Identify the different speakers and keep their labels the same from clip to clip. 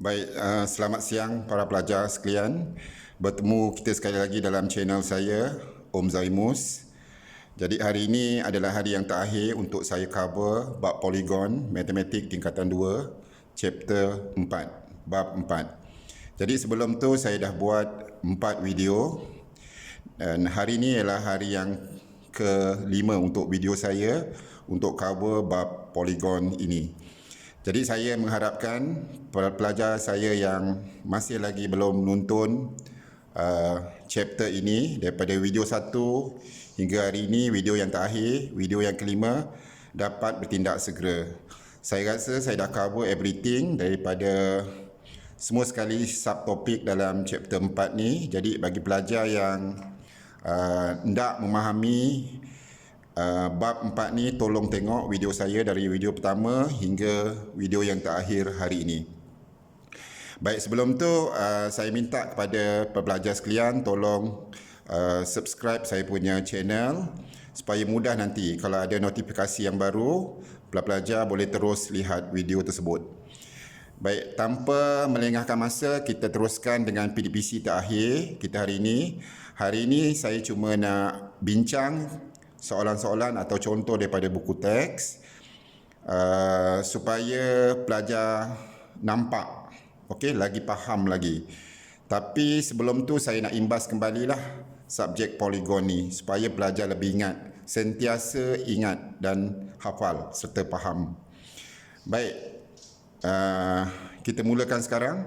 Speaker 1: Baik, selamat siang para pelajar sekalian. Bertemu kita sekali lagi dalam channel saya, Om Zaimus. Jadi hari ini adalah hari yang terakhir untuk saya cover bab poligon matematik tingkatan 2, chapter 4, bab 4. Jadi sebelum tu saya dah buat 4 video dan hari ini ialah hari yang ke-5 untuk video saya untuk cover bab poligon ini. Jadi saya mengharapkan pelajar saya yang masih lagi belum menonton chapter ini daripada video 1 hingga hari ini, video yang terakhir, video yang ke-5 dapat bertindak segera. Saya rasa saya dah cover everything daripada semua sekali subtopik dalam chapter 4 ni. Jadi bagi pelajar yang hendak memahami bab 4 ni, tolong tengok video saya dari video pertama hingga video yang terakhir hari ini. Baik, sebelum tu saya minta kepada pelajar sekalian tolong subscribe saya punya channel supaya mudah nanti kalau ada notifikasi yang baru, pelajar boleh terus lihat video tersebut. Baik, tanpa melengahkan masa, kita teruskan dengan PDPC terakhir kita hari ini. Hari ini saya cuma nak bincang soalan-soalan atau contoh daripada buku teks supaya pelajar nampak, okey, lagi faham lagi. Tapi sebelum tu saya nak imbas kembalilah subjek poligon ni supaya pelajar lebih ingat, sentiasa ingat dan hafal serta faham. Baik, kita mulakan sekarang.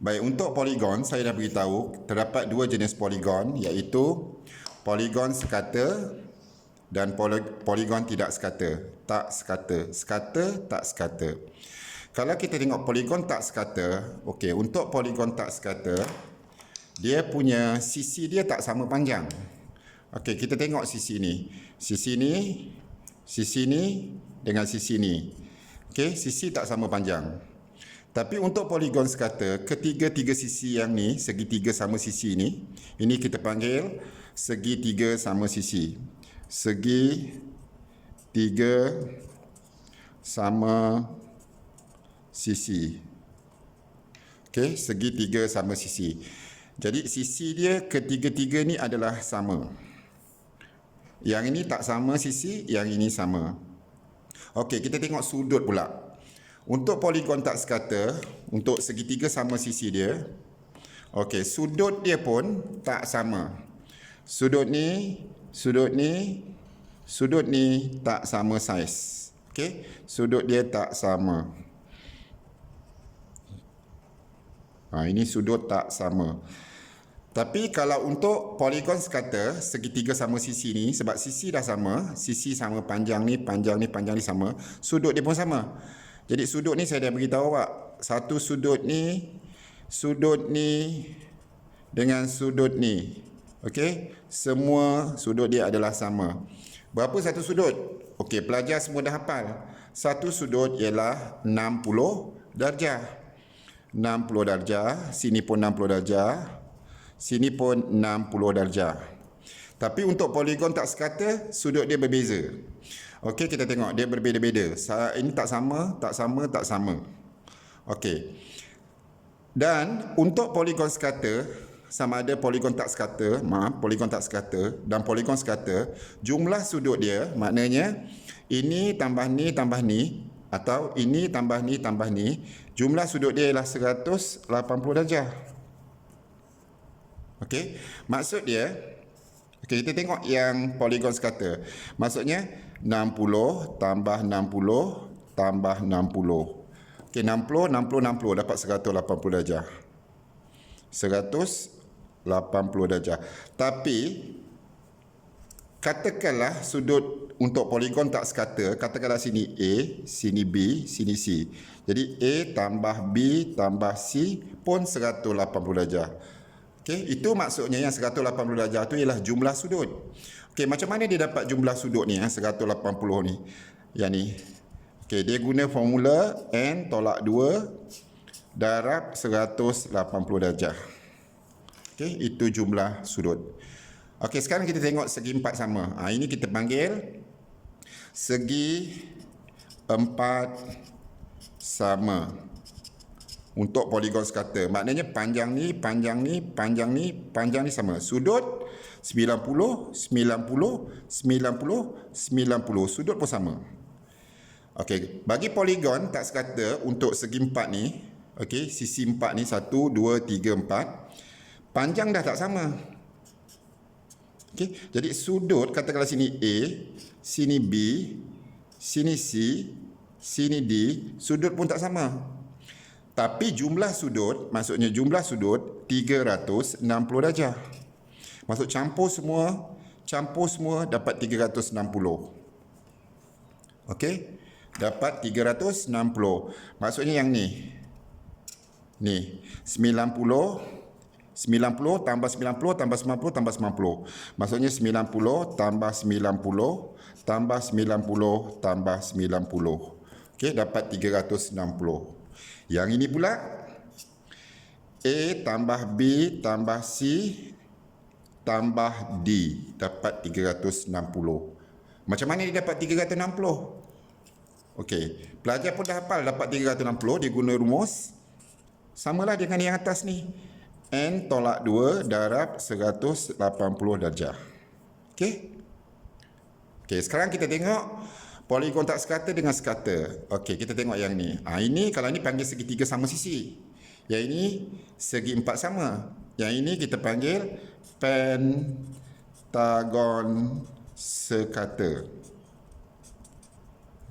Speaker 1: Baik, untuk poligon saya dah beritahu terdapat dua jenis poligon, iaitu poligon sekata dan poligon tidak sekata. Tak sekata. Sekata, tak sekata. Kalau kita tengok poligon tak sekata, okey, untuk poligon tak sekata, dia punya sisi dia tak sama panjang. Okey, kita tengok sisi ni. Sisi ni dengan sisi ni. Okey, sisi tak sama panjang. Tapi untuk poligon sekata, ketiga-tiga sisi yang ni, segitiga sama sisi ni, ini kita panggil segitiga sama sisi. Segitiga sama sisi. Okey, segitiga sama sisi. Jadi sisi dia ketiga-tiga ni adalah sama. Yang ini tak sama sisi, yang ini sama. Okey, kita tengok sudut pula. Untuk poligon tak sekata, untuk segitiga sama sisi dia, okey, sudut dia pun tak sama. Sudut ni tak sama saiz. Okey, sudut dia tak sama. Ini sudut tak sama. Tapi kalau untuk poligon sekata, segitiga sama sisi ni, sebab sisi dah sama, sisi sama panjang ni sama, sudut dia pun sama. Jadi sudut ni saya dah beritahu awak, satu sudut ni dengan sudut ni. Okey, semua sudut dia adalah sama. Berapa satu sudut? Okey, pelajar semua dah hafal. Satu sudut ialah 60 darjah. 60 darjah, sini pun 60 darjah, sini pun 60 darjah. Tapi untuk poligon tak sekata, sudut dia berbeza. Okey, kita tengok dia berbeza-beza. Ini tak sama. Okey. Dan untuk poligon sekata, sama ada poligon tak sekata, poligon tak sekata dan poligon sekata, jumlah sudut dia maknanya ini tambah ni atau ini tambah ni, jumlah sudut dia ialah 180 darjah. Okey, maksud dia, okey, kita tengok yang poligon sekata. Maksudnya 60 tambah 60 tambah 60. Okey, 60 dapat 180 darjah. 180 darjah. Tapi katakanlah sudut untuk poligon tak sekata, katakanlah sini A, sini B, sini C. Jadi A tambah B tambah C pun 180 darjah. Okey, itu maksudnya yang 180 darjah tu ialah jumlah sudut. Okey, macam mana dia dapat jumlah sudut ni, 180 ni? Yang ni. Okey, dia guna formula N tolak 2 darab 180 darjah. Okey, itu jumlah sudut. Okey, sekarang kita tengok segi 4 sama. Ini kita panggil segi 4 sama. untuk poligon sekata. Maknanya panjang ni, panjang ni, panjang ni, panjang ni sama. Sudut 90, 90, 90, 90. Sudut pun sama. Okey, bagi poligon tak sekata untuk segi empat ni, okey, sisi empat ni 1, 2, 3, 4. Panjang dah tak sama. Okey, jadi sudut katakanlah sini A, sini B, sini C, sini D, sudut pun tak sama. Tapi jumlah sudut, maksudnya jumlah sudut 360 darjah. Maksud campur semua dapat 360. Okey, dapat 360. Maksudnya yang ni. Ni 90 tambah 90 tambah 90 tambah 90. Maksudnya 90 tambah 90 tambah 90 tambah 90. Okey, dapat 360. Yang ini pula A tambah B tambah C tambah D dapat 360. Macam mana dia dapat 360? Okey, pelajar pun dah hafal dapat 360, dia guna rumus. Samalah dengan yang atas ni. N tolak 2 darab 180 darjah. Okey? Okey, sekarang kita tengok poligon tak sekata dengan sekata. Okey, kita tengok yang ni. Ini kalau ni panggil segitiga sama sisi. Yang ini segi empat sama. Yang ini kita panggil pentagon sekata.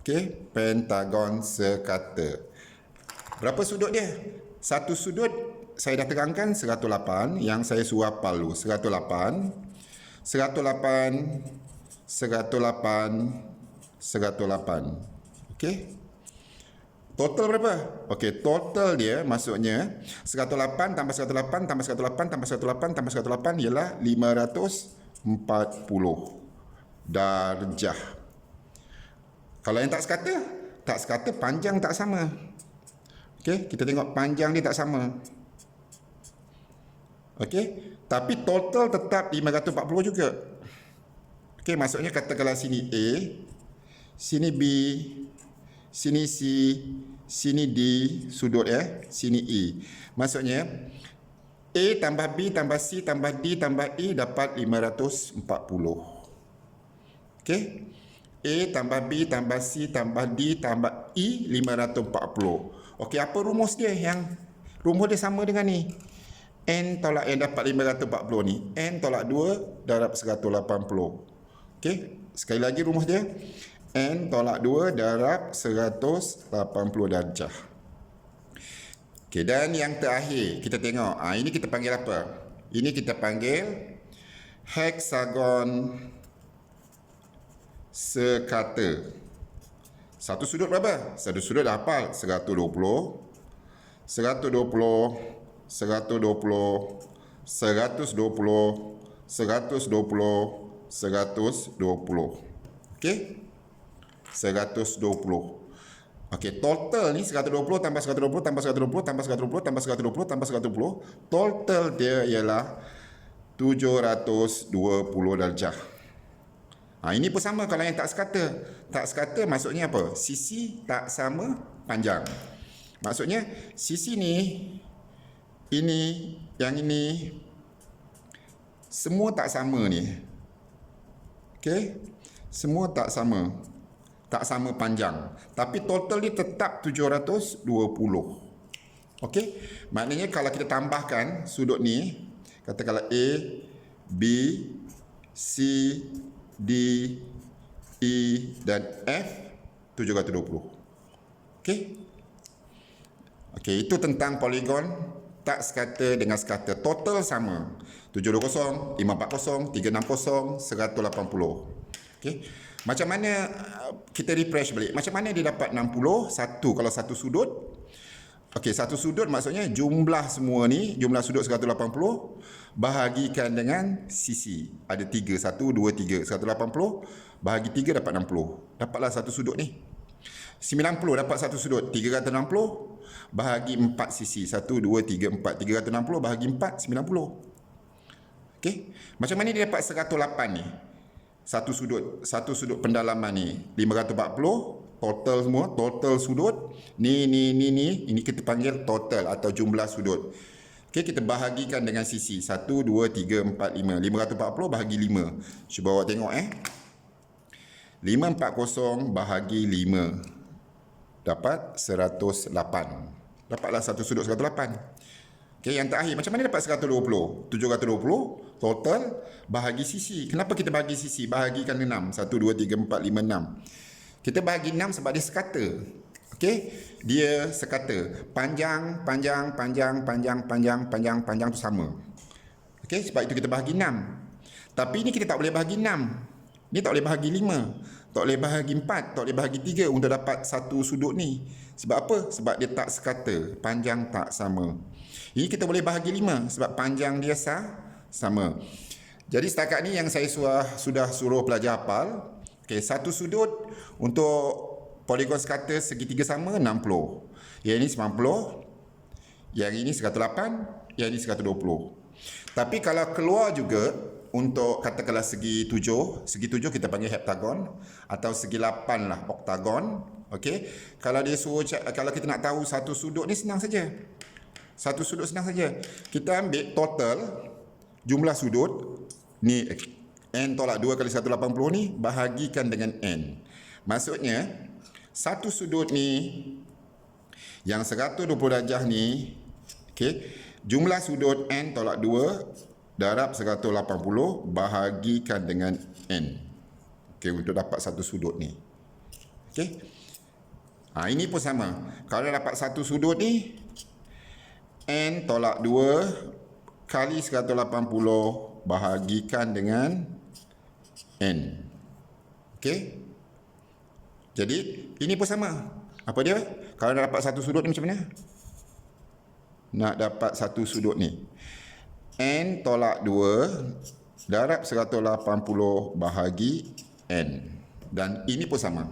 Speaker 1: Okey, pentagon sekata. Berapa sudut dia? Satu sudut saya dah terangkan 108, yang saya suruh hafal dulu. 108, 108, 108, 108. Okey. Total berapa? Okey, total dia maksudnya 108 tambah 108 tambah 108 tambah 108 tambah 108 ialah 540 darjah. Kalau yang tak sekata panjang tak sama. Okey, kita tengok panjang dia tak sama. Okey, tapi total tetap 540 juga. Okey, maksudnya katakanlah sini A, sini B, sini C, sini D, sudut sini E. Maksudnya A tambah B tambah C tambah D tambah E dapat 540. Okey, A tambah B tambah C tambah D tambah E 540. Okey, apa rumus dia? Yang rumus dia sama dengan ni. N tolak yang dapat 540 ni. N tolak 2 darab 180. Okey, sekali lagi rumus dia. N tolak 2 darab 180 darjah. Okey, dan yang terakhir kita tengok. Ini kita panggil apa? Ini kita panggil heksagon sekata. Satu sudut berapa? Satu sudut dah hafal. 120, 120, 120, 120, 120, 120. Okey? 120. Okey, total ni 120 tambah 120 tambah 120 tambah 120 tambah 120 tambah 120. Total dia ialah 720 darjah. Ini pun sama kalau yang tak sekata. Tak sekata maksudnya apa? Sisi tak sama panjang. Maksudnya sisi ni, ini, yang ini, semua tak sama ni. Okey? Semua tak sama. Tak sama panjang. Tapi total dia tetap 720. Okey? Maknanya kalau kita tambahkan sudut ni, katakanlah A, B, C, D, E dan F, 720. Okey? Okey, itu tentang poligon tak sekata dengan sekata. Total sama. 720, 540, 360, 180. Okey. Macam mana kita refresh balik? Macam mana dia dapat 60? Satu kalau satu sudut. Okey, satu sudut maksudnya jumlah semua ni, jumlah sudut 180 bahagikan dengan sisi. Ada 3, 1, 2, 3. 180 bahagi 3 dapat 60. Dapatlah satu sudut ni. 90 dapat satu sudut. 360 bahagi 4 sisi. 1, 2, 3, 4. 360 bahagi 4, 90. Okey. Macam mana dia dapat 108 ni? Satu sudut pendalaman ni 540 total semua, total sudut. Ni. Ini kita panggil total atau jumlah sudut. Okey, kita bahagikan dengan sisi. 1, 2, 3, 4, 5. 540 bahagi 5. Cuba awak tengok 540 bahagi 5. Dapat 108. Dapatlah satu sudut 108. Okey, yang terakhir, macam mana dapat 120? 720 total bahagi sisi. Kenapa kita bahagi sisi? Bahagikan 6. 1, 2, 3, 4, 5, 6. Kita bahagi 6 sebab dia sekata. Okey, dia sekata. Panjang tu sama. Okey, sebab itu kita bahagi 6. Tapi ni kita tak boleh bahagi 6. Ni tak boleh bahagi 5. Tak boleh bahagi 4, tak boleh bahagi 3 untuk dapat satu sudut ni. Sebab apa? Sebab dia tak sekata, panjang tak sama. Ini kita boleh bahagi 5 sebab panjang dia sama. Jadi setakat ni yang saya sudah suruh pelajar hafal. Okey, satu sudut untuk poligon sekata segitiga sama 60. Yang ini 90. Yang ini 108, yang ini 120. Tapi kalau keluar juga untuk katakanlah segi 7 kita panggil heptagon atau segi 8 lah oktagon. Okey, kalau dia suruh, kalau kita nak tahu satu sudut ni senang saja. Satu sudut senang saja. Kita ambil total jumlah sudut ni n tolak 2 kali 180 ni bahagikan dengan n. Maksudnya satu sudut ni yang 120 darjah ni, okey, jumlah sudut n tolak 2 darab 180 bahagikan dengan n. Okey, untuk dapat satu sudut ni. Okey. Ini pun sama. Kalau dapat satu sudut ni, n tolak 2 kali 180 bahagikan dengan n. Okey. Jadi, ini pun sama. Apa dia? Kalau nak dapat satu sudut ni macam mana? Nak dapat satu sudut ni. N tolak 2 darab 180 bahagi N. Dan ini pun sama.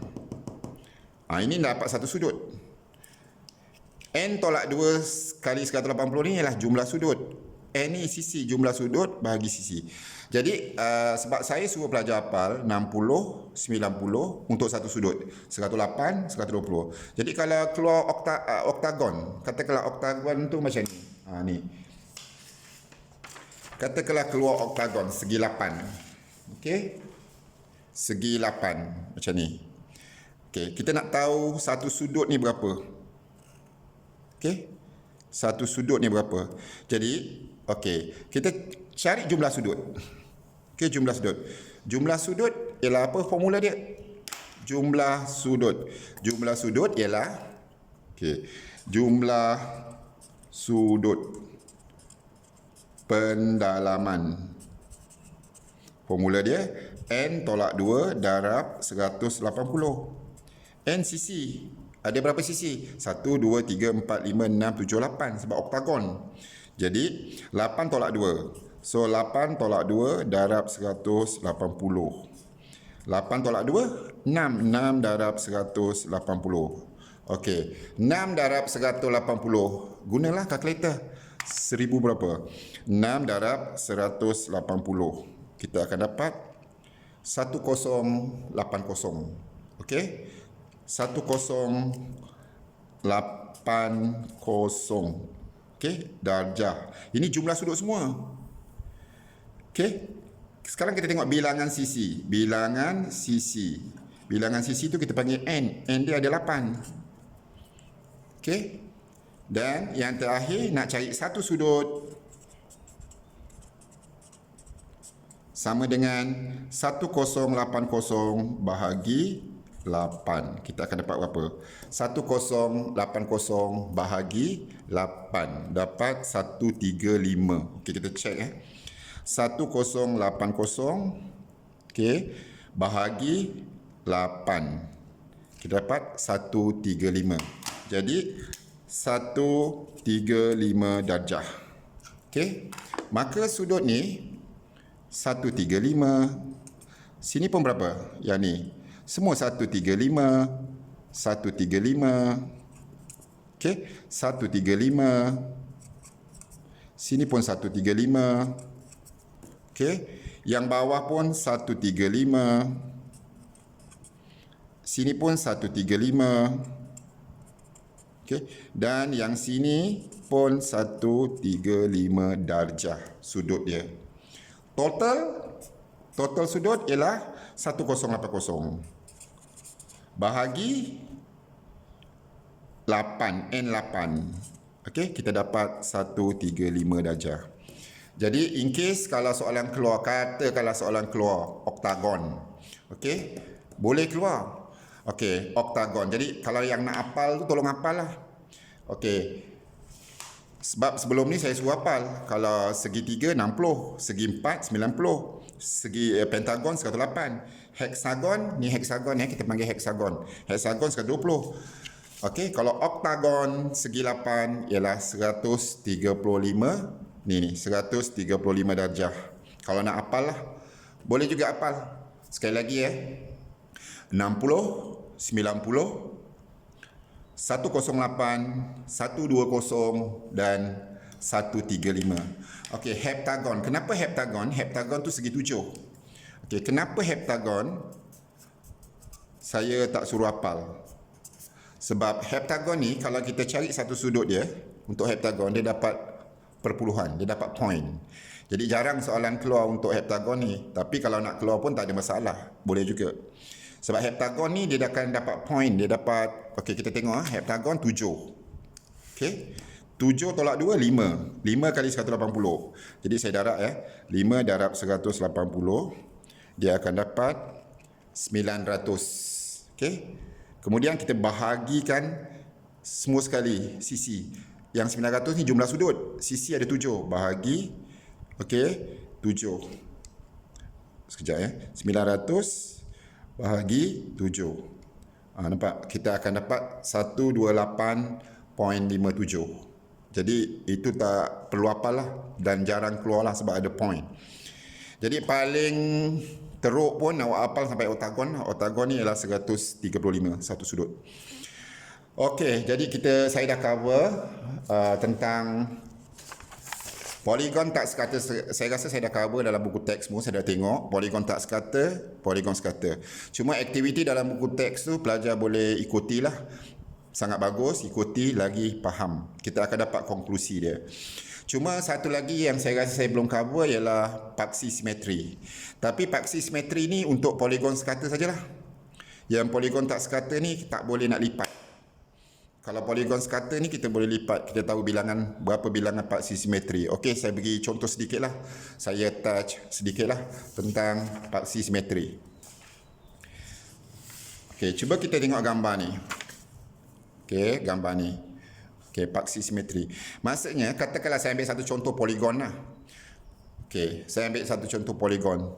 Speaker 1: Ini dapat satu sudut. N tolak 2 kali 180 ni ialah jumlah sudut. N ni sisi, jumlah sudut bahagi sisi. Jadi sebab saya suruh pelajar hafal 60, 90 untuk satu sudut. 108, 120. Jadi kalau keluar oktagon, katakanlah oktagon tu macam ni. Ni. Katakanlah keluar oktagon segi 8. Okey. Segi 8 macam ni. Okey, kita nak tahu satu sudut ni berapa. Okey. Satu sudut ni berapa. Jadi, okey, kita cari jumlah sudut. Okey, jumlah sudut. Jumlah sudut ialah apa formula dia? Jumlah sudut. Jumlah sudut ialah okey, jumlah sudut pendalaman. Formula dia n tolak 2 darab 180. N sisi. Ada berapa sisi? 1, 2, 3, 4, 5, 6, 7, 8. Sebab oktagon. Jadi 8 tolak 2. So 8 tolak 2 darab 180. 8 tolak 2 6. 6 darab 180. Okey, 6 darab 180. Gunalah kalkulator. 1000 berapa? 6 darab 180. Kita akan dapat 1080. Okey? 1080. Okey, darjah. Ini jumlah sudut semua. Okey? Sekarang kita tengok bilangan sisi. Bilangan sisi. Bilangan sisi tu kita panggil n. N dia ada 8. Okey? Dan yang terakhir nak cari satu sudut sama dengan 1080 bahagi 8. Kita akan dapat berapa? 1080 bahagi 8. Dapat 135. Okey, kita check 1080 okey bahagi 8. Kita dapat 135. Jadi 135 darjah. Okey. Maka sudut ni 135. Sini pun berapa? Yang ni. Semua 135. 135. Okey. 135. Sini pun 135. Okey. Yang bawah pun 135. Sini pun 135. Okey, dan yang sini pun 135 darjah sudut dia. Total sudut ialah 1080 bahagi 8, N8. Okey, kita dapat 135 darjah. Jadi in case kalau soalan keluar, katakanlah soalan keluar oktagon. Okey, boleh keluar. Okey, oktagon. Jadi kalau yang nak hafal tu tolong hafal lah. Okey. Sebab sebelum ni saya suruh hafal. Kalau segitiga 60, segi 4 90, segi pentagon 108. Heksagon, ni heksagon ya, kita panggil heksagon. Heksagon 120. Okey, kalau oktagon segi 8 ialah 135. Ni 135 darjah. Kalau nak hafal lah, boleh juga hafal. Sekali lagi ya. 60, 90, 108, 120 dan 135. Okey, heptagon. Kenapa heptagon? Heptagon tu segi 7. Okey, kenapa heptagon saya tak suruh hafal? Sebab heptagon ni kalau kita cari satu sudut dia, untuk heptagon dia dapat perpuluhan, dia dapat point. Jadi jarang soalan keluar untuk heptagon ni. Tapi kalau nak keluar pun tak ada masalah, boleh juga. Sebab heptagon ni dia akan dapat point, dia dapat, okey kita tengok heptagon 7. Okey. 7 tolak 2 5. 5 kali 180. Jadi saya darab 5 darab 180 dia akan dapat 900. Okey. Kemudian kita bahagikan semua sekali sisi. Yang 900 ni jumlah sudut. Sisi ada 7. Bahagi. Okey. 7. Sekejap 900 bahagi 7. Nampak? Kita akan dapat 128.57. Jadi itu tak perlu hafal lah. Dan jarang keluar lah sebab ada point. Jadi paling teruk pun awak hafal sampai oktagon. Oktagon ni ialah 135 satu sudut. Okey, jadi saya dah cover tentang poligon tak sekata. Saya rasa saya dah cover dalam buku teks semua, saya dah tengok poligon tak sekata, poligon sekata. Cuma aktiviti dalam buku teks tu pelajar boleh ikutilah. Sangat bagus, ikuti lagi faham. Kita akan dapat konklusi dia. Cuma satu lagi yang saya rasa saya belum cover ialah paksi simetri. Tapi paksi simetri ni untuk poligon sekata sajalah. Yang poligon tak sekata ni tak boleh nak lipat. Kalau poligon sekata ni kita boleh lipat. Kita tahu bilangan, berapa bilangan paksi simetri. Okey, saya bagi contoh sedikit lah. Saya touch sedikit lah tentang paksi simetri. Okey, cuba kita tengok gambar ni. Okey, gambar ni. Okey, paksi simetri. Maksudnya, katakanlah saya ambil satu contoh poligon lah. Okey, saya ambil satu contoh poligon.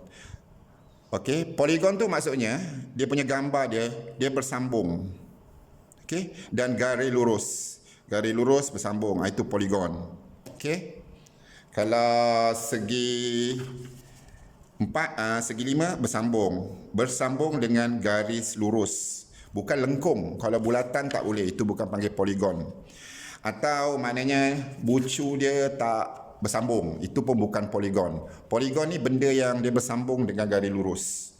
Speaker 1: Okey, poligon tu maksudnya, dia punya gambar dia bersambung. Okey, dan garis lurus. Garis lurus bersambung, itu poligon. Okey. Kalau segi 4, segi 5 bersambung dengan garis lurus. Bukan lengkung. Kalau bulatan tak boleh, itu bukan panggil poligon. Atau maknanya bucu dia tak bersambung, itu pun bukan poligon. Poligon ni benda yang dia bersambung dengan garis lurus.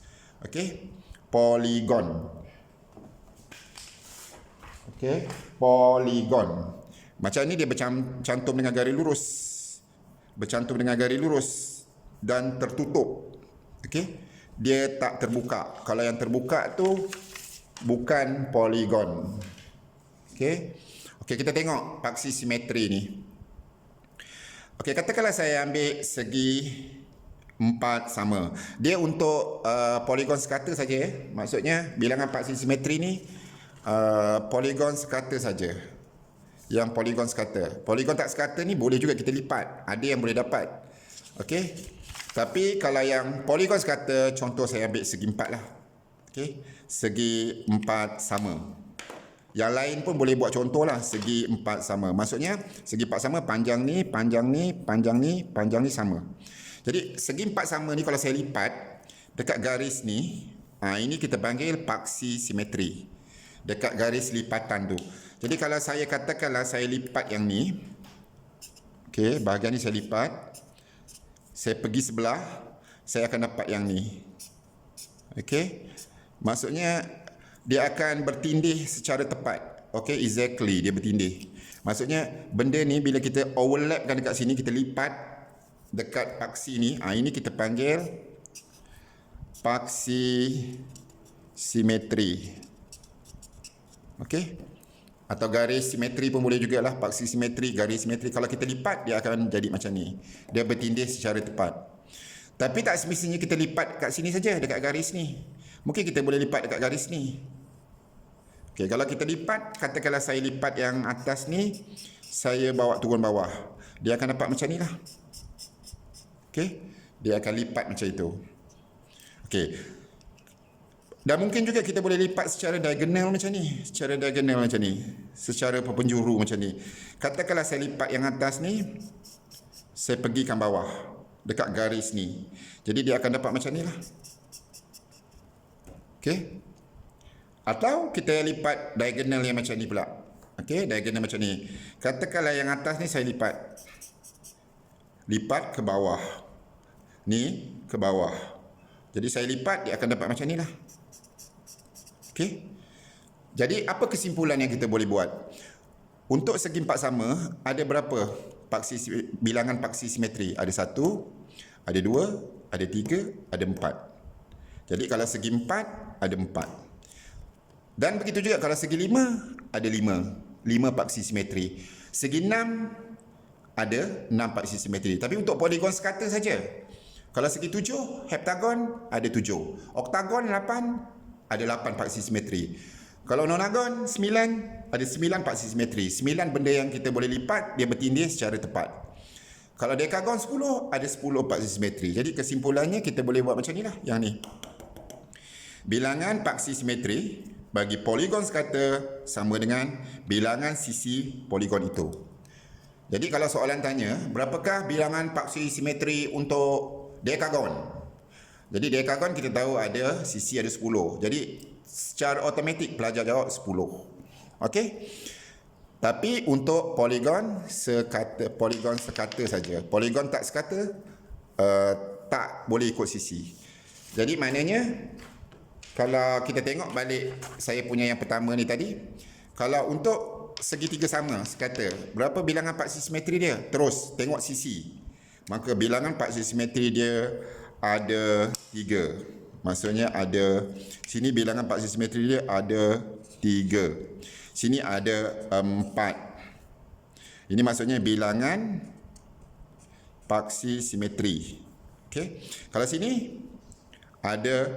Speaker 1: Okey, poligon. Okey, poligon. Macam ni dia bercantum dengan garis lurus. Bercantum dengan garis lurus dan tertutup. Okey, dia tak terbuka. Kalau yang terbuka tu bukan poligon. Okey. Okey, kita tengok paksi simetri ni. Okey, katakanlah saya ambil segi 4 sama. Dia untuk poligon sekata saja. Maksudnya bilangan paksi simetri ni poligon sekata saja. Yang poligon sekata. Poligon tak sekata ni boleh juga kita lipat. Ada yang boleh dapat. Okey. Tapi kalau yang poligon sekata, contoh saya ambil segi 4 lah. Okey. Segi 4 sama. Yang lain pun boleh buat contoh lah. Segi 4 sama. Maksudnya segi 4 sama, panjang ni, panjang ni, panjang ni, panjang ni sama. Jadi segi 4 sama ni kalau saya lipat dekat garis ni, ini kita panggil paksi simetri. Dekat garis lipatan tu. Jadi kalau saya katakanlah saya lipat yang ni. Okey, bahagian ni saya lipat. Saya pergi sebelah, saya akan dapat yang ni. Okey. Maksudnya dia akan bertindih secara tepat. Okay, exactly, dia bertindih. Maksudnya benda ni bila kita overlapkan dekat sini, kita lipat dekat paksi ni, ini kita panggil paksi simetri. Okey. Atau garis simetri pun boleh jugalah, paksi simetri, garis simetri. Kalau kita lipat, dia akan jadi macam ni. Dia bertindih secara tepat. Tapi tak semestinya kita lipat kat sini saja, dekat garis ni. Mungkin kita boleh lipat dekat garis ni. Okey, kalau kita lipat, katakanlah saya lipat yang atas ni, saya bawa turun bawah. Dia akan dapat macam ni lah. Okey, dia akan lipat macam itu. Okey. Dan mungkin juga kita boleh lipat secara diagonal macam ni. Secara diagonal macam ni. Secara perpenjuru macam ni. Katakanlah saya lipat yang atas ni, saya pergikan bawah. Dekat garis ni. Jadi dia akan dapat macam ni lah. Okey. Atau kita lipat diagonal yang macam ni pula. Okey, diagonal macam ni. Katakanlah yang atas ni saya lipat. Lipat ke bawah. Ni ke bawah. Jadi saya lipat, dia akan dapat macam ni lah. Okey. Jadi apa kesimpulan yang kita boleh buat? Untuk segi empat sama, ada berapa bilangan paksi simetri? Ada 1, ada 2, ada 3, ada 4. Jadi kalau segi 4, ada 4. Dan begitu juga kalau segi 5, ada 5. 5 paksi simetri. Segi 6, ada 6 paksi simetri. Tapi untuk poligon sekata saja. Kalau segi 7, heptagon ada 7. Oktagon 8, ada 8 paksi simetri. Kalau nonagon 9, ada 9 paksi simetri. 9 benda yang kita boleh lipat, dia bertindih secara tepat. Kalau dekagon 10, ada 10 paksi simetri. Jadi kesimpulannya kita boleh buat macam ni lah, yang ni. Bilangan paksi simetri bagi poligon sekata sama dengan bilangan sisi poligon itu. Jadi kalau soalan tanya, berapakah bilangan paksi simetri untuk dekagon? Jadi dekagon kita tahu ada sisi ada 10. Jadi secara automatik pelajar jawab 10. Okey? Tapi untuk poligon sekata saja. Poligon tak sekata tak boleh ikut sisi. Jadi maknanya kalau kita tengok balik saya punya yang pertama ni tadi, kalau untuk segitiga sama sekata, berapa bilangan paksi simetri dia? Terus tengok sisi. Maka bilangan paksi simetri dia ada 3. Maksudnya ada, sini bilangan paksi simetri dia ada 3. Sini ada 4. Ini maksudnya bilangan paksi simetri. Okey. Kalau sini ada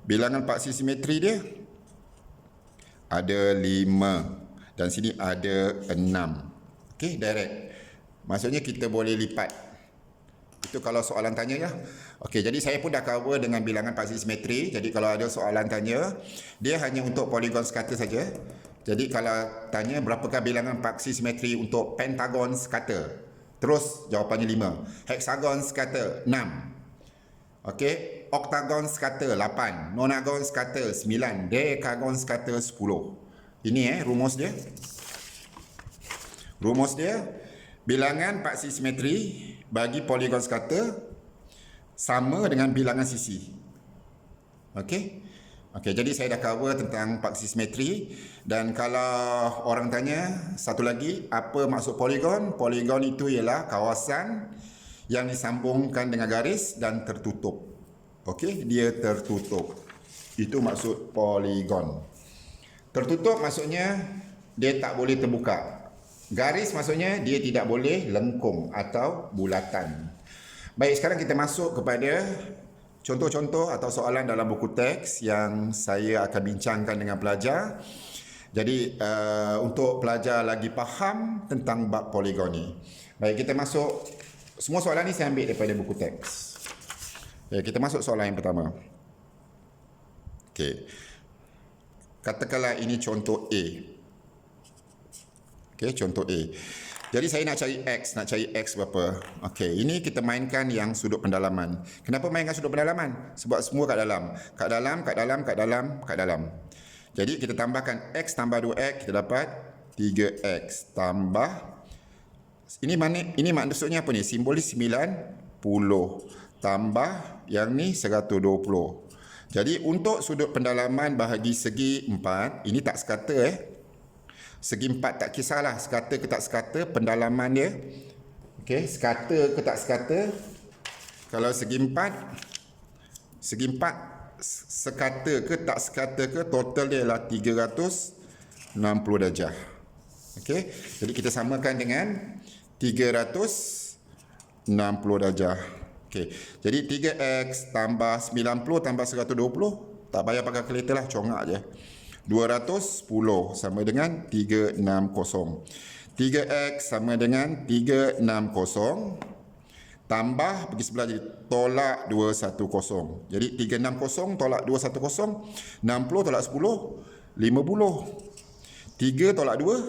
Speaker 1: bilangan paksi simetri dia ada 5 dan sini ada 6. Okey, direct. Maksudnya kita boleh lipat. Itu kalau soalan tanya ya. Okey, jadi saya pun dah cover dengan bilangan paksi simetri. Jadi kalau ada soalan tanya, dia hanya untuk poligon sekata saja. Jadi kalau tanya berapakah bilangan paksi simetri untuk pentagon sekata? Terus jawapannya 5. Heksagon sekata 6. Okey, oktagon sekata 8, nonagon sekata 9, dekagon sekata 10. Ini rumus dia. Rumus dia, bilangan paksi simetri bagi poligon sekata sama dengan bilangan sisi. Okey. Okey, jadi saya dah cover tentang paksi simetri. Dan kalau orang tanya satu lagi, apa maksud poligon? Poligon itu ialah kawasan yang disambungkan dengan garis dan tertutup. Okey, dia tertutup. Itu maksud poligon. Tertutup maksudnya dia tak boleh terbuka. Garis maksudnya dia tidak boleh lengkung atau bulatan. Baik, sekarang kita masuk kepada contoh-contoh atau soalan dalam buku teks yang saya akan bincangkan dengan pelajar. Jadi untuk pelajar lagi faham tentang bab poligon ni. Baik, kita masuk. Semua soalan ni saya ambil daripada buku teks. Okay, kita masuk soalan yang pertama. Okey. Katakanlah ini contoh A. Okey, contoh A. Jadi saya nak cari X berapa. Okey, ini kita mainkan yang sudut pendalaman. Kenapa mainkan sudut pendalaman? Sebab semua kat dalam. Kat dalam. Jadi kita tambahkan X tambah 2X, kita dapat 3X tambah. Ini maksudnya apa ni? Simbolis 90 tambah yang ni 120. Jadi untuk sudut pendalaman bahagi segi 4, ini tak sekata Segi 4 tak kisahlah sekata ke tak sekata pendalaman dia. Okey, sekata ke tak sekata. Kalau segi 4 sekata ke tak sekata ke, total dia adalah 360 darjah. Okey, jadi kita samakan dengan 360 darjah. Okey, jadi 3x tambah 90 tambah 120, tak payah pakai kalkulator lah, congak je. 210 sama dengan 360. 3x sama dengan 360 tambah pergi sebelah jadi tolak 210. Jadi 360 tolak 210, 60 tolak 10, 50. 3 tolak 2,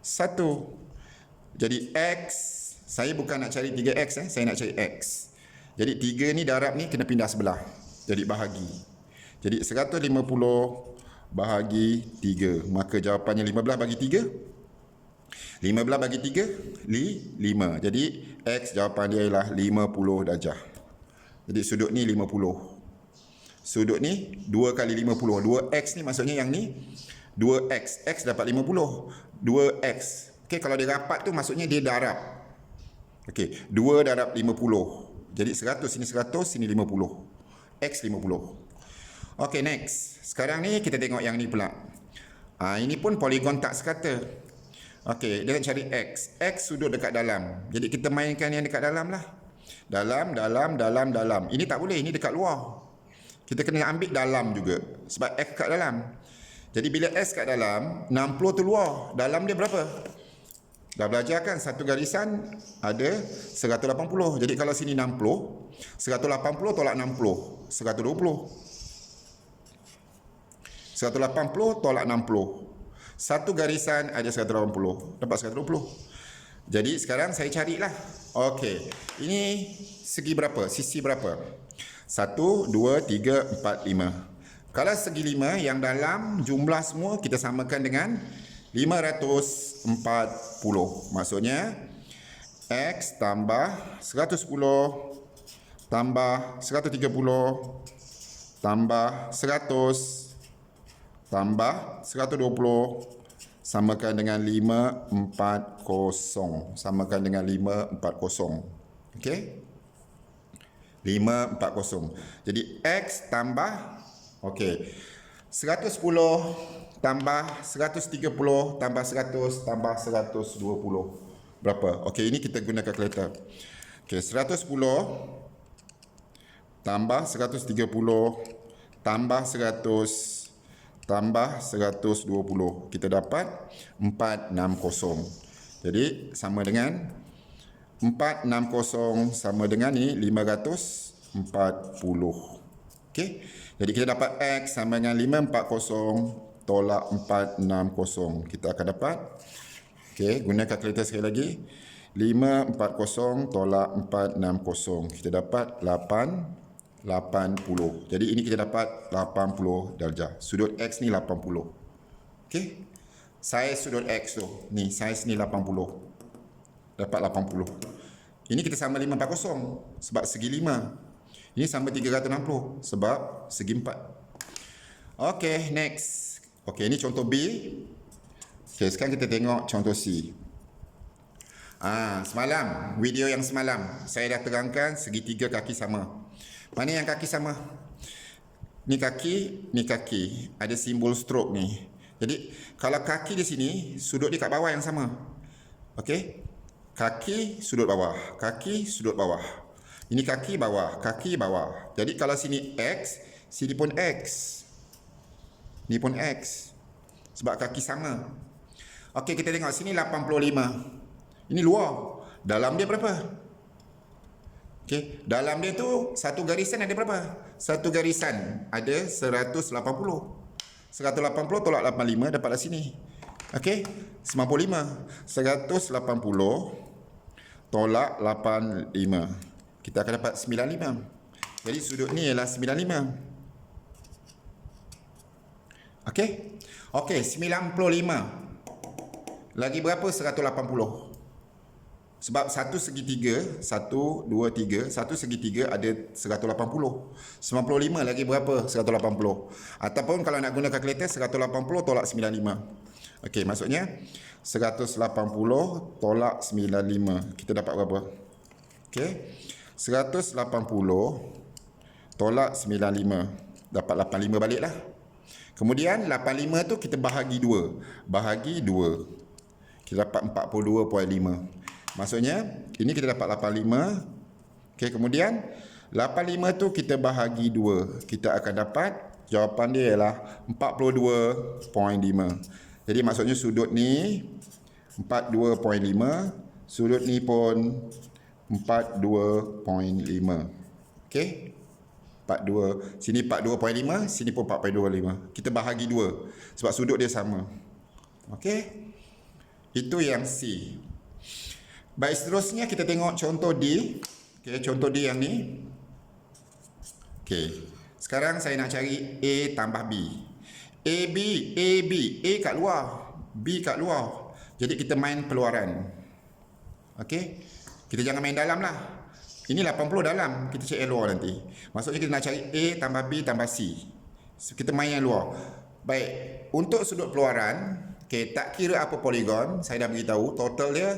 Speaker 1: 1. Jadi x, saya bukan nak cari 3x saya nak cari x. Jadi 3 ni darab ni kena pindah sebelah. Jadi bahagi. Jadi 150 bahagi 3. Maka jawapannya 15 bagi 3. 15 bagi 3, 5. Jadi X jawapan dia ialah 50 darjah. Jadi sudut ni 50. Sudut ni 2 kali 50. 2X ni maksudnya yang ni 2X. X dapat 50. 2X. Okey, kalau dia rapat tu maksudnya dia darab. Okey, 2 darab 50. Jadi 100, sini 100, sini 50. X 50. Okey, next. Sekarang ni kita tengok yang ni pula. Ini pun poligon tak sekata. Okey, dia nak cari X. X sudut dekat dalam. Jadi kita mainkan yang dekat dalam lah. Dalam. Ini tak boleh, ini dekat luar. Kita kena ambil dalam juga. Sebab X kat dalam. Jadi bila S kat dalam, 60 tu luar. Dalam dia berapa? Dah belajar kan, satu garisan ada 180. Jadi kalau sini 60, 180 tolak 60, 120. 180 tolak 60. Satu garisan ada 180. Dapat 120. Jadi sekarang saya carilah. Okey. Ini segi berapa? Sisi berapa? 1, 2, 3, 4, 5. Kalau segi 5, yang dalam jumlah semua kita samakan dengan 540. Maksudnya X tambah 110 tambah 130 tambah 100 tambah 120 samakan dengan 540. Samakan dengan 540. Okey? 540. Jadi X tambah, okey, 110 tambah 130 tambah 100 tambah 120. Berapa? Okey, ini kita guna kalkulator. Okey, 110 tambah 130 tambah 100 tambah 120. Kita dapat 460. Jadi sama dengan 460 sama dengan ini 540. Okey. Jadi kita dapat X sama dengan 540 tolak 460. Kita akan dapat, okey, guna kalkulator sekali lagi. 540 tolak 460. Kita dapat 80. Jadi ini kita dapat 80 darjah. Sudut X ni 80. Okey. Saiz sudut X tu. Ni saiz ni 80. Dapat 80. Ini kita sama 540 sebab segi 5. Ini sama 360 sebab segi 4. Okey, next. Okey, ini contoh B. Okey, sekarang kita tengok contoh C. Semalam, video yang semalam saya dah terangkan segitiga kaki sama. Mana yang kaki sama? Ni kaki, ni kaki. Ada simbol stroke ni. Jadi, kalau kaki di sini, sudut dia kat bawah yang sama. Okey? Kaki, sudut bawah. Kaki, sudut bawah. Ini kaki bawah, kaki bawah. Jadi, kalau sini X, sini pun X. Ni pun X. Sebab kaki sama. Okey, kita tengok sini 85. Ini luar. Dalam dia berapa? Okey, dalam dia tu satu garisan ada berapa? Satu garisan ada 180. 180 tolak 85 dapatlah sini. Okey, 95. 180 tolak 85. Kita akan dapat 95. Jadi sudut ni ialah 95. Okey? Okey, 95. Lagi berapa 180? Sebab satu segitiga, 1, 2, 3, satu segitiga ada 180. 95 lagi berapa? 180. Ataupun kalau nak guna kalkulator, 180 tolak 95. Okey, maksudnya 180 tolak 95. Kita dapat berapa? Okey. 180 tolak 95. Dapat 85 balik lah. Kemudian 85 tu kita bahagi 2. Bahagi 2. Kita dapat 42.5. Maksudnya, ini kita dapat 85. Okey, kemudian 85 tu kita bahagi 2. Kita akan dapat jawapan dia ialah 42.5. Jadi maksudnya sudut ni 42.5, sudut ni pun 42.5. Okey? 42. Sini 42.5, sini pun 42.5. Kita bahagi 2 sebab sudut dia sama. Okey? Itu yang C. Baik, seterusnya kita tengok contoh D. Okey, contoh D yang ni. Okey. Sekarang saya nak cari A tambah B. A kat luar, B kat luar. Jadi kita main peluaran. Okey. Kita jangan main dalam lah. Ini 80 dalam, kita cari luar nanti. Maksudnya kita nak cari A tambah B tambah C. Kita main yang luar. Baik, untuk sudut peluaran, okey, tak kira apa poligon, saya dah beritahu total dia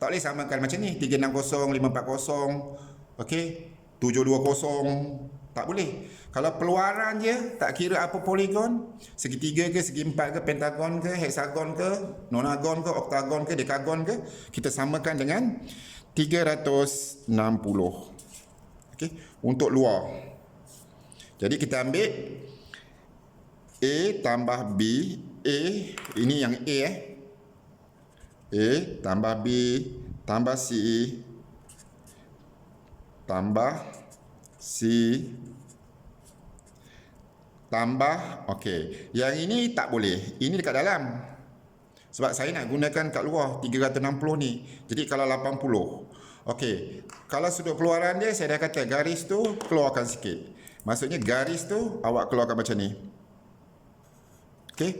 Speaker 1: tak boleh samakan macam ni 360, 540, okey, 720, tak boleh. Kalau peluaran je tak kira apa poligon, segitiga ke, segi empat ke, pentagon ke, heksagon ke, nonagon ke, oktagon ke, dekagon ke, kita samakan dengan 360. Okey, untuk luar. Jadi kita ambil A tambah B, A ini yang A A tambah B tambah C tambah C tambah, okey. Yang ini tak boleh. Ini dekat dalam. Sebab saya nak gunakan kat luar 360 ni. Jadi kalau 80. Okey. Kalau sudut keluaran dia saya dah kata garis tu keluarkan sikit. Maksudnya garis tu awak keluarkan macam ni. Okey.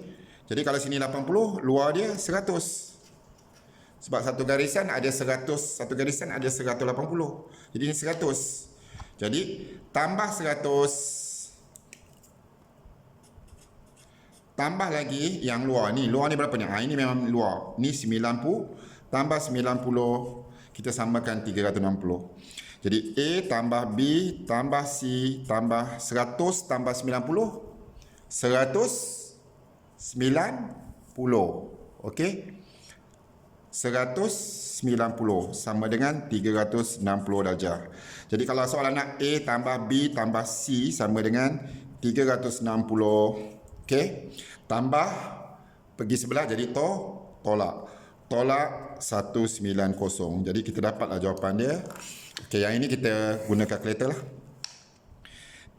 Speaker 1: Jadi kalau sini 80, luar dia 100. Sebab satu garisan ada 100, satu garisan ada 180. Jadi ini 100. Jadi tambah 100. Tambah lagi yang luar ni. Luar ni berapa ni? Ini memang luar. Ni 90 tambah 90 kita samakan 360. Jadi A tambah B tambah C tambah 100 tambah 90 190. Okey. 190 sama dengan 360 darjah. Jadi kalau soalan nak A tambah B tambah C sama dengan 360. Okey. Tambah pergi sebelah jadi tolak. Tolak 190. Jadi kita dapatlah jawapan dia. Okey, yang ini kita guna kalkulator lah.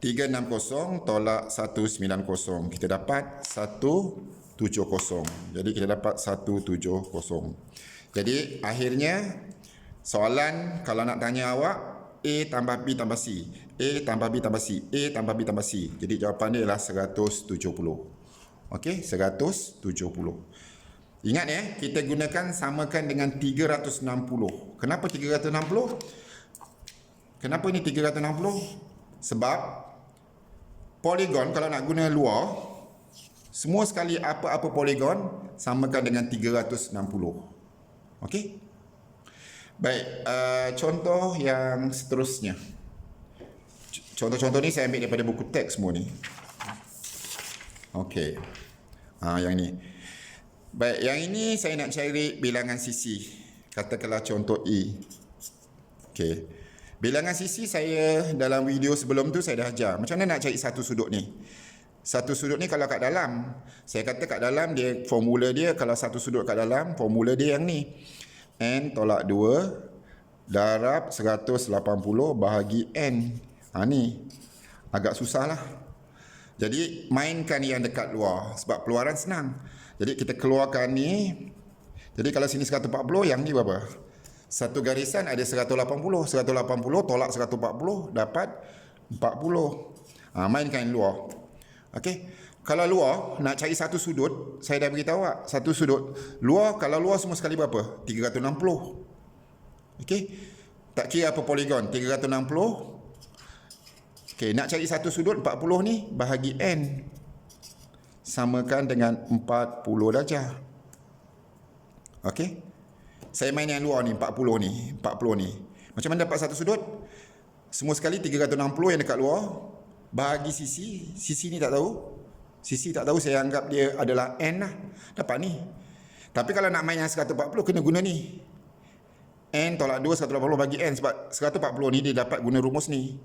Speaker 1: 360 tolak 190. Kita dapat 170. Jadi kita dapat 170. Jadi akhirnya soalan kalau nak tanya awak A tambah B tambah C, A tambah B tambah C, A tambah B tambah C. Jadi jawapan dia adalah 170. Okey, 170. Ingat ya, kita gunakan samakan dengan 360. Kenapa 360? Kenapa ini 360? Sebab poligon kalau nak guna luar, semua sekali apa-apa poligon samakan dengan 360. Okey? Baik, contoh yang seterusnya. Contoh-contoh ni saya ambil daripada buku teks semua ni. Okey. Yang ni. Baik, yang ini saya nak cari bilangan sisi. Katakanlah contoh E. Okey. Bilangan sisi saya dalam video sebelum tu saya dah ajar. Macam mana nak cari satu sudut ni? Satu sudut ni kalau kat dalam, saya kata kat dalam dia formula dia, kalau satu sudut kat dalam, formula dia yang ni. N tolak 2 darab 180 bahagi N. Ni agak susah lah. Jadi mainkan yang dekat luar sebab keluaran senang. Jadi kita keluarkan ni. Jadi kalau sini 140, yang ni berapa? Satu garisan ada 180. 180 tolak 140 dapat 40. Mainkan luar. Okey. Kalau luar nak cari satu sudut, saya dah beritahu awak, satu sudut. Luar, kalau luar semua sekali berapa? 360. Okey. Tak kira apa poligon, 360. Okey, nak cari satu sudut 40 ni, bahagi n. Samakan dengan 40 darjah. Okey. Saya main yang luar ni, 40 ni. 40 ni. Macam mana dapat satu sudut? Semua sekali 360 yang dekat luar. Bahagi sisi. Sisi ni tak tahu. Sisi tak tahu, saya anggap dia adalah n lah. Dapat ni. Tapi kalau nak main yang 140, kena guna ni. N tolak 2, 180 bagi N. Sebab 140 ni dia dapat guna rumus ni.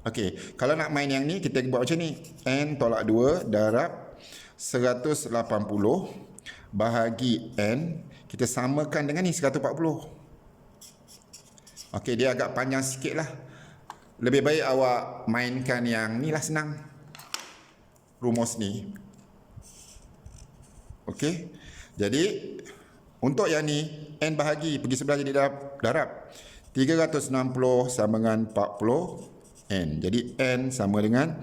Speaker 1: Okey, kalau nak main yang ni, kita buat macam ni. N tolak 2 darab 180 bahagi N. Kita samakan dengan ni, 140. Okey, dia agak panjang sikit lah. Lebih baik awak mainkan yang ni lah, senang. Rumus ni. Okey, jadi untuk yang ni, N bahagi, pergi sebelah jadi darab. 360 sama dengan 40 N. Jadi N sama dengan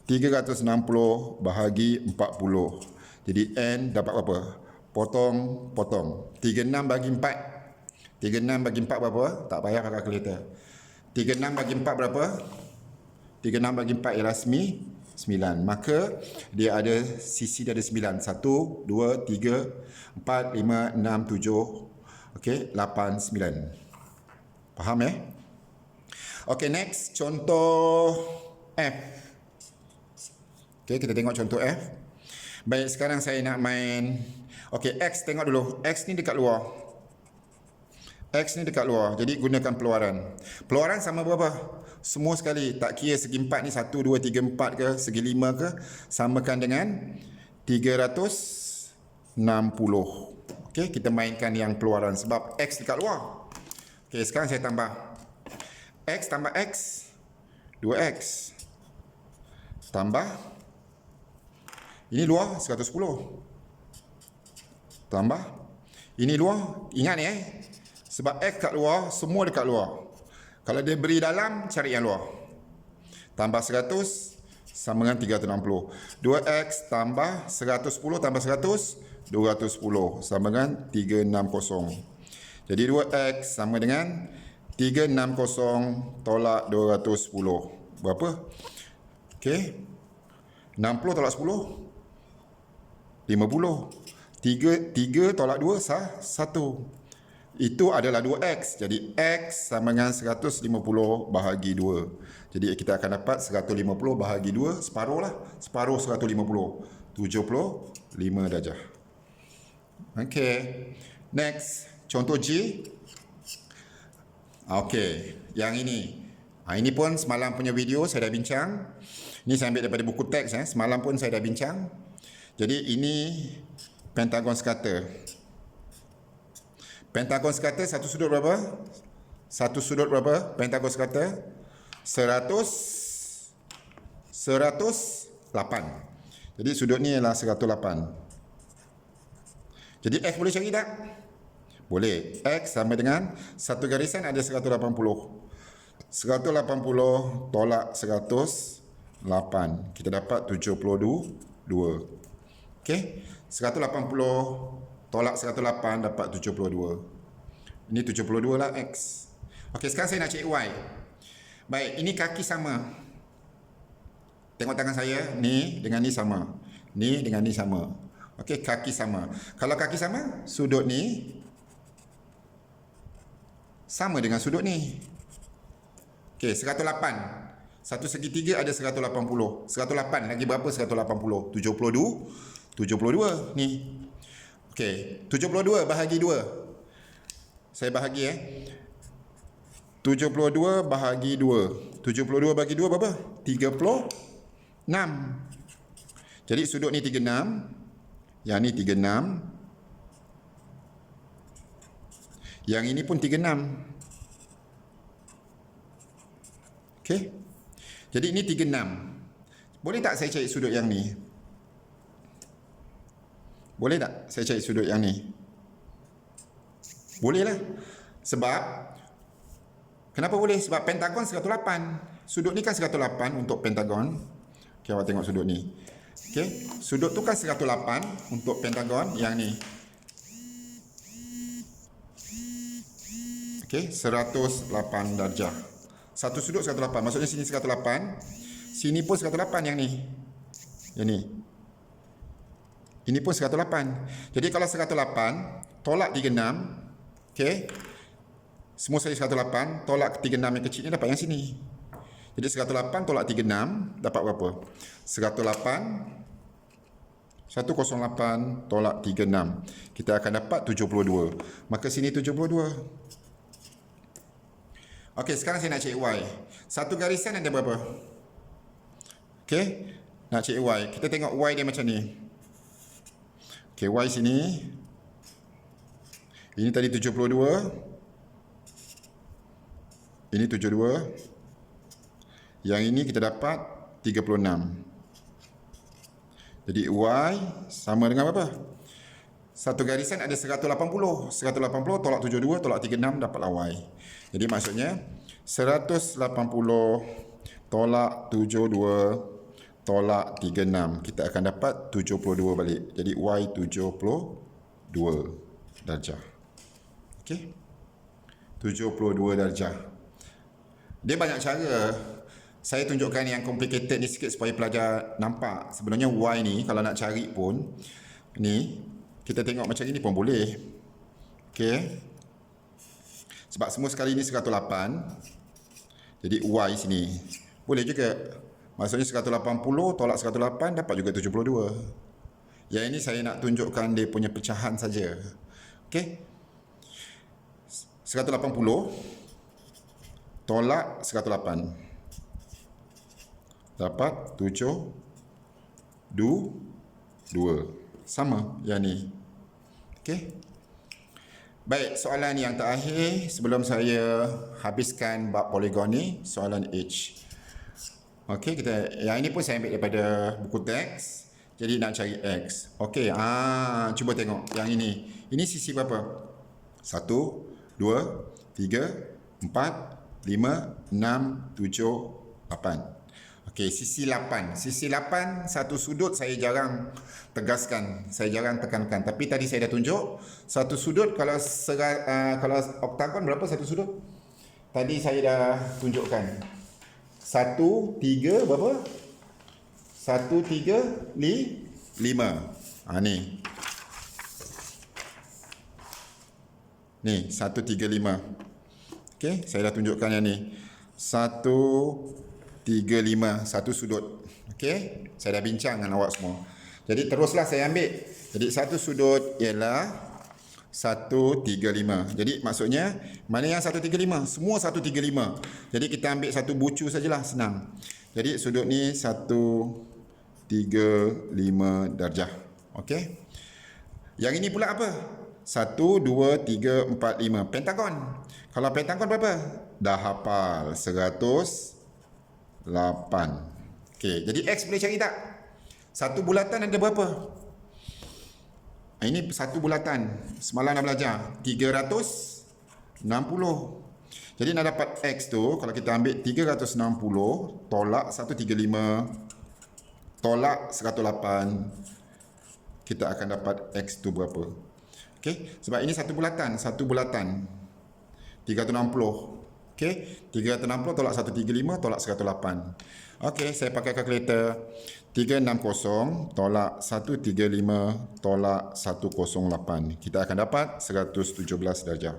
Speaker 1: 360 bahagi 40. Jadi N dapat berapa? Potong. 36 bagi 4. 36 bagi 4 berapa? Tak payah pakai kalkulator. 36 bagi 4 berapa? 36 bagi 4 ialah 9. Maka dia ada, sisi dia ada 9. 1, 2, 3, 4, 5, 6, 7. Okey, 8, 9. Faham ya? Okey, next contoh F. Okey, kita tengok contoh F. Baik, sekarang saya nak main. Okey, X tengok dulu. X ni dekat luar. X ni dekat luar. Jadi gunakan peluaran. Peluaran sama berapa? Semua sekali. Tak kira segi 4 ni 1, 2, 3, 4 ke, segi 5 ke. Samakan dengan 360. Okey, kita mainkan yang peluaran sebab X dekat luar. Okey, sekarang saya tambah. X tambah X. 2X. Tambah. Ini luar 110. Tambah. Ini luar. Ingat ni sebab X kat luar, semua dekat luar. Kalau dia beri dalam, cari yang luar. Tambah 100 sama dengan 360. 2X tambah 110 tambah 100, 210 sama dengan 360. Jadi 2X sama dengan 360 tolak 210. Berapa? Okey. 60 tolak 10. 50. 3 tolak 2 1. Itu adalah 2X. Jadi X sama dengan 150 bahagi 2. Jadi kita akan dapat 150 bahagi 2. Separuh lah. Separuh 150. 75 darjah. Okey. Next. Contoh G. Okey. Yang ini. Ini pun semalam punya video saya dah bincang. Ini saya ambil daripada buku teks. Semalam pun saya dah bincang. Jadi ini pentagon sekata. Pentagon sekata satu sudut berapa? Satu sudut berapa? Pentagon sekata 108. Jadi sudut ni ialah 108. Jadi X boleh cari tak? Boleh. X sama dengan satu garisan ada 180. 180 tolak 108. Kita dapat 72. Okey. 180 tolak 108 dapat 72. Ini 72 lah X. Okey, sekarang saya nak cari Y. Baik, ini kaki sama. Tengok tangan saya, ni dengan ni sama. Ni dengan ni sama. Okey, kaki sama. Kalau kaki sama, sudut ni sama dengan sudut ni. Okey, 108. Satu segitiga ada 180. 108 lagi berapa 180? 72 ni. Okey, 72 bahagi 2. Saya bahagi 72 bahagi 2. 72 bagi 2 berapa? 36. Jadi sudut ni 36. Yang ni 36. Yang ini pun 36. Okey. Jadi ini 36. Boleh tak saya cari sudut yang ni? Boleh tak saya cari sudut yang ni? Boleh lah. Sebab, kenapa boleh? Sebab pentagon 108. Sudut ni kan 108 untuk pentagon. Okay, awak tengok sudut ni. Okay, sudut tu kan 108 untuk pentagon yang ni. Okey, 108 darjah. Satu sudut 108. Maksudnya sini 108. Sini pun 108 yang ni. Yang ni. Ini pun 108. Jadi kalau 108 tolak 36, okey. Semua saya 108, tolak 36 yang kecil ni dapat yang sini. Jadi 108 tolak 36 dapat berapa? 108 tolak 36. Kita akan dapat 72. Maka sini 72. Okey, sekarang saya nak cari Y. Satu garisan ada berapa? Okey, nak cari Y. Kita tengok Y dia macam ni. Okey, Y sini. Ini tadi 72. Ini 72. Yang ini kita dapat 36. Jadi Y sama dengan apa? Satu garisan ada 180. 180 tolak 72 tolak 36 dapatlah Y. Jadi maksudnya 180 tolak 72 tolak 36. Kita akan dapat 72 balik. Jadi Y 72 darjah. Okey. 72 darjah. Dia banyak cara. Saya tunjukkan yang complicated ni sikit supaya pelajar nampak. Sebenarnya Y ni kalau nak cari pun, ni kita tengok macam ini pun boleh. Okey. Sebab semua sekali ni 108. Jadi Y sini. Boleh juga. Maksudnya 180 tolak 108 dapat juga 72. Yang ini saya nak tunjukkan dia punya pecahan saja. Okey. 180 tolak 108 dapat 72. Sama yang ni. Okey. Baik, soalan yang terakhir sebelum saya habiskan bab poligon ni, soalan H. Okey, yang ini pun saya ambil daripada buku teks. Jadi nak cari X. Okey, cuba tengok yang ini. Ini sisi berapa? 1 2 3 4 5, 6, 7, 8. Okey, sisi 8. Sisi 8, satu sudut saya jarang tegaskan. Saya jarang tekankan. Tapi tadi saya dah tunjuk. Satu sudut kalau oktagon berapa satu sudut? Tadi saya dah tunjukkan. 1, 3, berapa? 1, 3, 5. Ni. Ni, 1, 3, 5. Okey, saya dah tunjukkan yang ni. 1, 3, 5. Satu sudut. Okey, saya dah bincang dengan awak semua. Jadi teruslah saya ambil. Jadi satu sudut ialah 1, 3, 5. Jadi maksudnya, mana yang 1, 3, 5? Semua 1, 3, 5. Jadi kita ambil satu bucu sajalah, senang. Jadi sudut ni 1, 3, 5 darjah. Okey. Yang ini pula apa? 1, 2, 3, 4, 5. Pentagon. Kalau pentagon berapa? Dah hafal. 108. Okey, jadi X boleh cari tak? Satu bulatan ada berapa? Ini satu bulatan. Semalam dah belajar. 360. Jadi nak dapat X tu, kalau kita ambil 360 tolak 135 tolak 108, kita akan dapat X tu berapa? Okey, sebab ini satu bulatan. 360. Okey, 360 tolak 135 tolak 108. Okey, saya pakai kalkulator. 360 tolak 135 tolak 108. Kita akan dapat 117 darjah.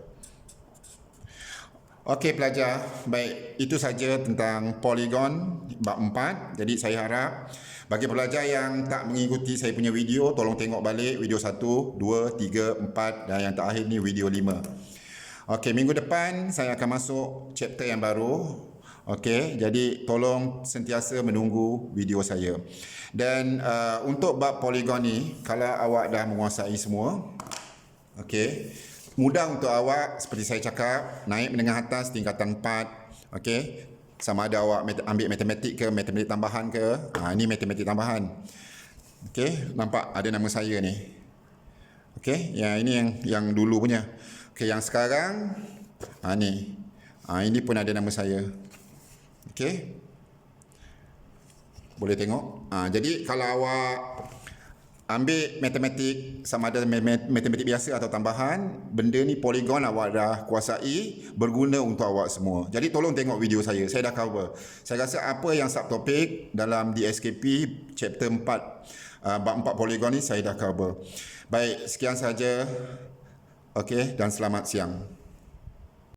Speaker 1: Okey pelajar, baik, itu saja tentang poligon bab 4. Jadi saya harap bagi pelajar yang tak mengikuti saya punya video, tolong tengok balik video 1, 2, 3, 4 dan yang terakhir ni video 5. Okey, minggu depan saya akan masuk chapter yang baru. Okey, jadi tolong sentiasa menunggu video saya. Dan untuk bab poligon ni, kalau awak dah menguasai semua, okey, mudah untuk awak seperti saya cakap, naik menengah atas tingkatan 4. Okey, sama ada awak ambil matematik ke matematik tambahan ke. Ini matematik tambahan. Okey, nampak ada nama saya ni. Okey, ini yang dulu punya. Okey, yang sekarang ni. Ini pun ada nama saya. Okey. Boleh tengok. Jadi kalau awak Ambil matematik, sama ada matematik biasa atau tambahan, benda ni poligon awak dah kuasai, berguna untuk awak semua. Jadi tolong tengok video saya dah cover. Saya rasa apa yang subtopik dalam DSKP chapter 4, bab 4 poligon ni saya dah cover. Baik, sekian saja. Okey, dan selamat siang.